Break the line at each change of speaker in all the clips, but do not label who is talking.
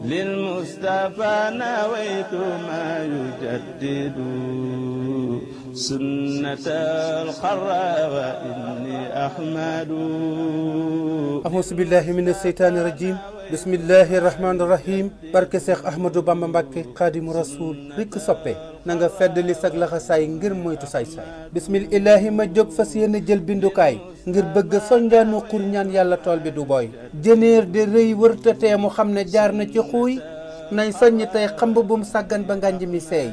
للمصطفى نويت ما يجدد سنة الخرى وإني أحمد
أعوذ بالله من الشيطان الرجيم بسم الله الرحمن الرحيم barke Cheikh Ahmadou Bamba Mbacké Khadimu Rasoul rikk soppe na nga feddali sag laxasaay ngir moytu saay-saay bismillahi ma jóg fas yéene jël bindukaay ngir bëgg sonjaanu xur ñaan yàlla tool bi du booy jëneer de rëy wërtatee mu xam ne jaar na ci xuuy nay soññ tey xamb bum sàggan ba ngànj mi seey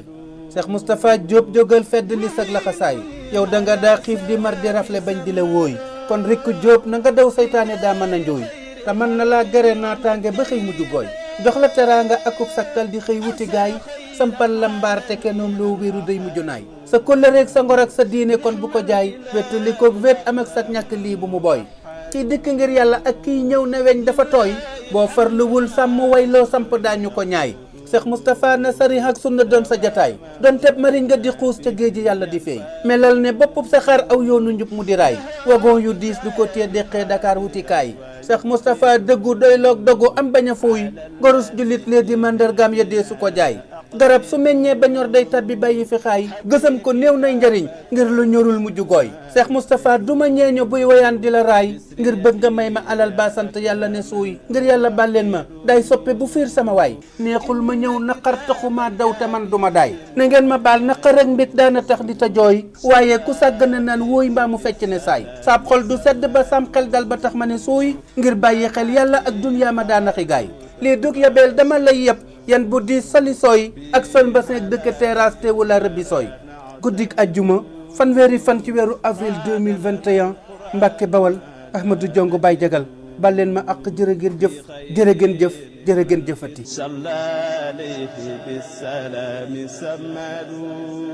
Cheikh Moustapha Diop jógal feddali sag laxasaay yow da nga daa xiif di mar di rafle bañ di la wóoy kon rikk Diop na nga daw saytaane daa mën a njuuy te mën na laa gare naataange ba xëy mujj gooy jox la teraanga akub saktal di xëy wuti gaay sampal la mbaar te kenoom loo wéeru day mujj naay sa kóllëreeg sa ngor ak sa diine kon bu ko jaay wett li ko wet am ak sa ñàkk lii bu mu booy kii dikk ngir yàlla ak kii ñëw ne weñ dafa tooy boo farluwul sàmm way loo samp daañu ko ñaay Cheikh Moustapha na sari ak sunna doon sa jataay doon teb mariñ nga di xuus ca géej yàlla di feey melal ne boppub sa xar aw yoonu njub mu di raay wagon yu diis du ko tee deqee Dakar wuti kaay Cheikh Moustapha dëggu doy loog dogu am bañ a fuuy gorus jullit lee di mandargaam ya dee su ko jaay garab su meññee ba ñor day tabbi bàyyi fi xaay gësam ko néew nay njariñ ngir lu ñorul mujj gooy Cheikh Moustapha duma ñeeño buy woyaan di la raay ngir bëgg nga may ma alal ba sant yàlla ne suuy ngir yàlla bàlleen ma day soppe bu fiir sama waay neexul ma ñëw naqar taxuma daw te man duma daay na ngeen ma baal naqar ak mbég daana tax di ta jooy waaye ku sàgg na naan wóoy mbaa mu fecc ne saay saab xol du sedd ba sam xel dal ba tax ma ne suuy ngir bàyyi xel yàlla ak dunyaa ma daanaxi gaay lii dug yabeel dama lay yëpp yan bu di sali sooy ak sol mbasin dëkk terrasse te wala rëbbi sooy guddik ajjuma fanweeri fan ci weeru avril 2021 Mbàkke Bawal Ahmadou Diongue Baye Jagal baleen ma ak jërë ngeen jëf jërë ngeen jëf jërë ngeen jëfati
صلى عليه بالسلام سمدوا